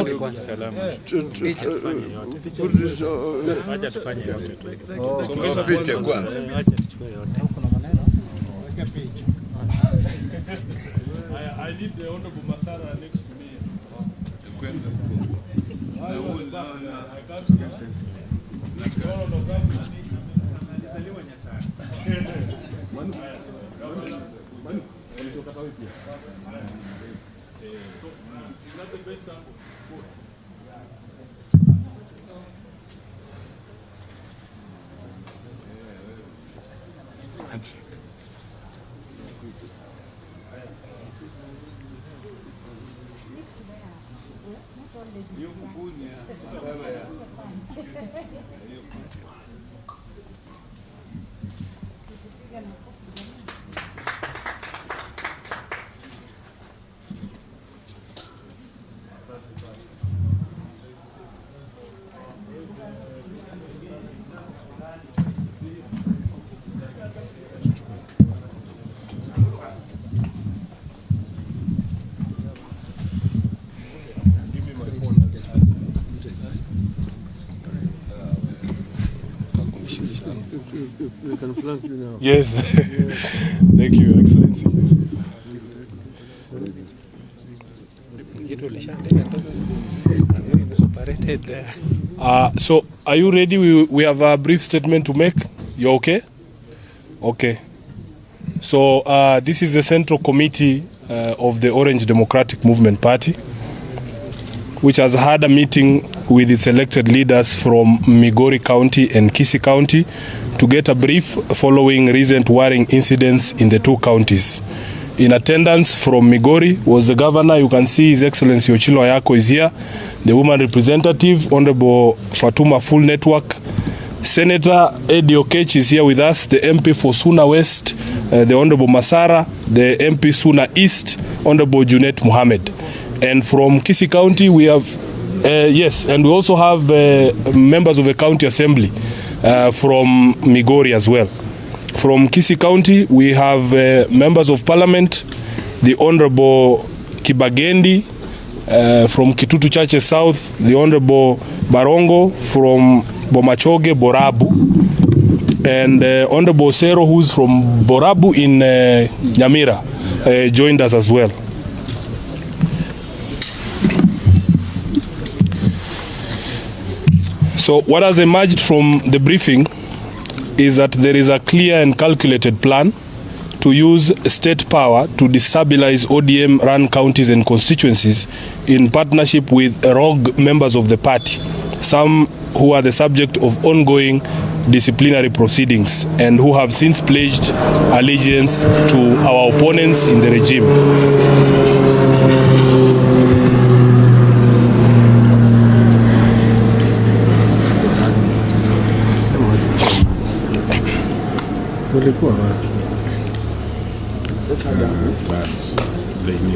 sauti kwanza. Acha tufanye yote tu. Songeza picha kwanza. Acha tuchukue yote. Kuna maneno. Weka picha. I need the Honorable Masara next to me. We can flank you now. Yes. Thank you, Your Excellency. So, are you ready? We have a brief statement to make. You okay? Okay. So, this is the Central Committee of the Orange Democratic Movement Party, which has had a meeting with its elected leaders from Migori County and Kisii County to get a brief following recent warring incidents in the two counties. In attendance from Migori was the governor. You can see His Excellency Ochilo Ayako is here. The woman representative, Honorable Fatuma Full Network. Senator Eddie Okech is here with us. The MP for Suna West, the Honorable Masara. The MP Suna East, Honorable Junet Mohammed. And from Kisii County, we have, yes, and we also have members of the County Assembly from Migori as well. From Kisii County, we have members of Parliament, the Honorable Kibagendi from Kitutu Churches South, the Honorable Barongo from Bomachoge, Borabu, and Honorable Sero, who's from Borabu in Nyamira, joined us as well. So what has emerged from the briefing is that there is a clear and calculated plan to use state power to destabilize ODM-run counties and constituencies in partnership with rogue members of the party, some who are the subject of ongoing disciplinary proceedings and who have since pledged allegiance to our opponents in the regime.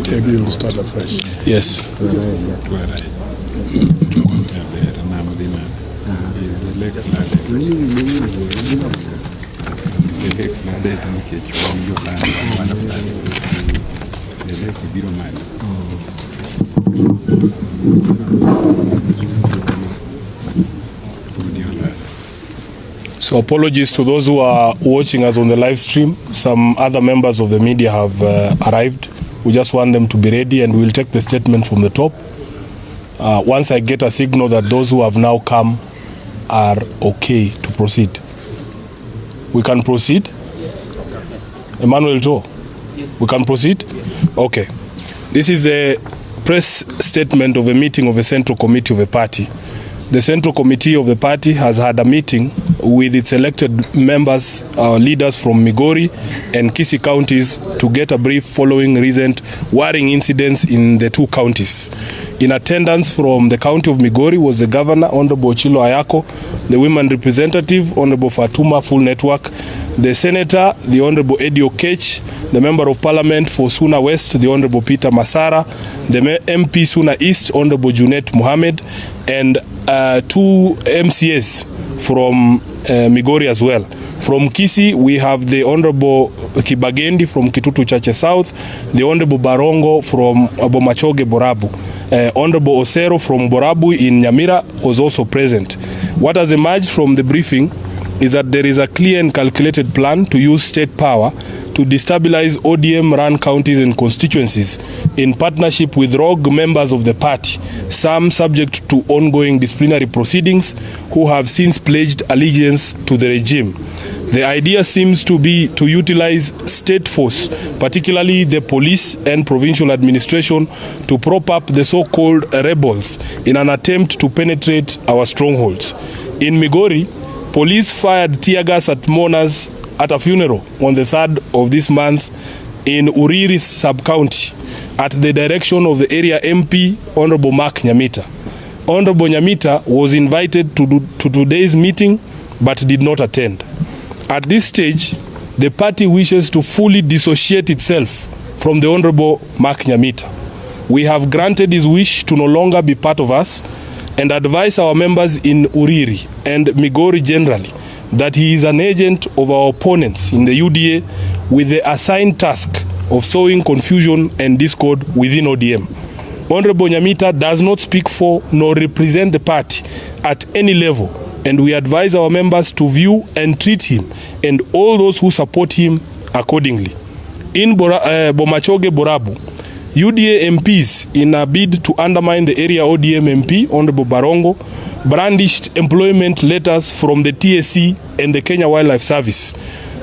Maybe you'll start afresh. Yes. So apologies to those who are watching us on the live stream. Some other members of the media have arrived. We just want them to be ready and we'll take the statement from the top. Once I get a signal that those who have now come are okay to proceed. We can proceed? Emmanuel Joe? Yes. We can proceed? Yes. Okay. This is a press statement of a meeting of the Central Committee of the party. The Central Committee of the party has had a meeting with its elected members, leaders from Migori and Kisii counties to get a brief following recent warring incidents in the two counties. In attendance from the county of Migori was the governor, Honorable Ochilo Ayako, the women representative, Honorable Fatuma Full Network, the senator, the Honorable Eddie Okech, the member of parliament for Suna West, the Honorable Peter Masara, the MP Suna East, Honorable Junet Mohammed, and two MCAs from Migori as well. From Kisii, we have the Honorable Kibagendi from Kitutu Chache South, the Honorable Barongo from Bomachoge Borabu. Honorable Osero from Borabu in Nyamira was also present. What has emerged from the briefing is that there is a clear and calculated plan to use state power to destabilize ODM-run counties and constituencies in partnership with rogue members of the party, some subject to ongoing disciplinary proceedings, who have since pledged allegiance to the regime. The idea seems to be to utilize state force, particularly the police and provincial administration, to prop up the so-called rebels in an attempt to penetrate our strongholds. In Migori, police fired tear gas at mourners at a funeral on the 3rd of this month in Uriri sub-county at the direction of the area MP, Honorable Mark Nyamita. Honorable Nyamita was invited to today's meeting but did not attend. At this stage, the party wishes to fully dissociate itself from the Honorable Mark Nyamita. We have granted his wish to no longer be part of us and advise our members in Uriri and Migori generally that he is an agent of our opponents in the UDA with the assigned task of sowing confusion and discord within ODM. Honorable Nyamita does not speak for nor represent the party at any level, and we advise our members to view and treat him and all those who support him accordingly. In Bomachoge Borabu, UDA MPs, in a bid to undermine the area ODM MP, Honorable Barongo, brandished employment letters from the TSC and the Kenya Wildlife Service.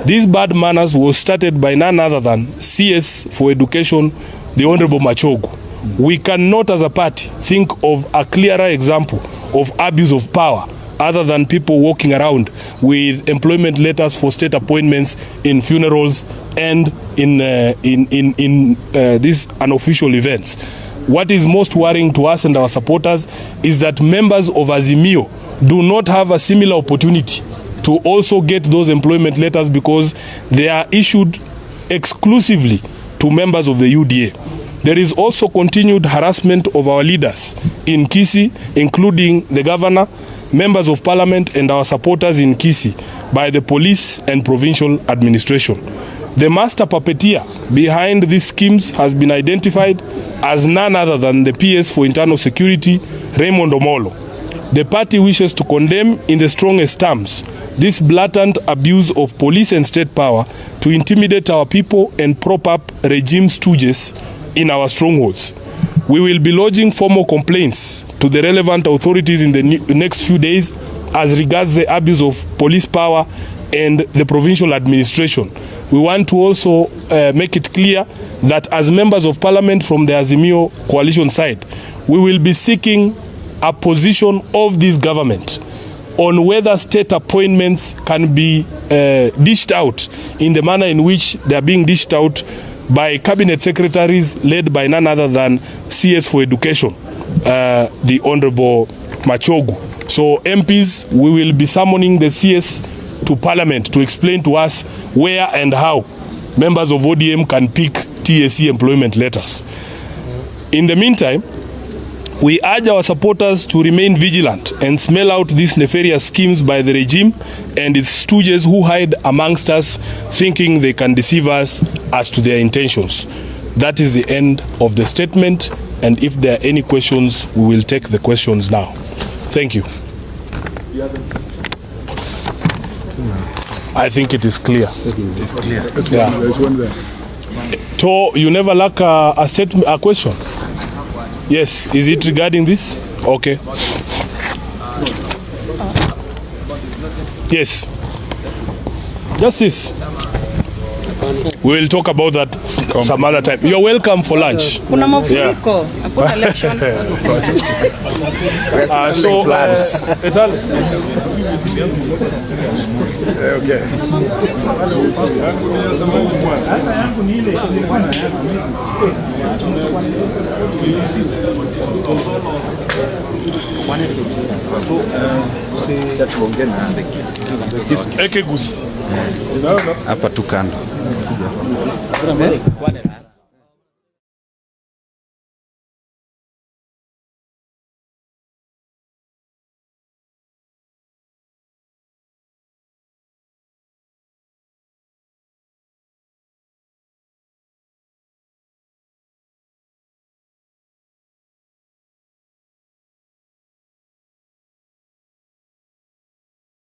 These bad manners was started by none other than CS for Education, the Honorable Machogu. We cannot as a party think of a clearer example of abuse of power other than people walking around with employment letters for state appointments in funerals and in these unofficial events. What is most worrying to us and our supporters is that members of Azimio do not have a similar opportunity to also get those employment letters because they are issued exclusively to members of the UDA. There is also continued harassment of our leaders in Kisii, including the governor, members of parliament and our supporters in Kisii by the police and provincial administration. The master puppeteer behind these schemes has been identified as none other than the PS for Internal Security, Raymond Omolo. The party wishes to condemn in the strongest terms this blatant abuse of police and state power to intimidate our people and prop up regime stooges in our strongholds. We will be lodging formal complaints to the relevant authorities in the next few days as regards the abuse of police power and the provincial administration. We want to also make it clear that as members of parliament from the Azimio coalition side, we will be seeking a position of this government on whether state appointments can be dished out in the manner in which they are being dished out by cabinet secretaries led by none other than CS for Education, the Honorable Machogu. So MPs, we will be summoning the CS to Parliament to explain to us where and how members of ODM can pick TSC employment letters. In the meantime, we urge our supporters to remain vigilant and smell out these nefarious schemes by the regime and its stooges who hide amongst us, thinking they can deceive us as to their intentions. That is the end of the statement, and if there are any questions, we will take the questions now. Thank you. I think it is clear. Yeah. There's one there. So you never lack a statement, a question? Yes. Is it regarding this? Okay. Yes. Just this. We will talk about that some other time. You're welcome for lunch. Kuna mafuriko, hakuna election. Eke gusi. Hapa tu kando.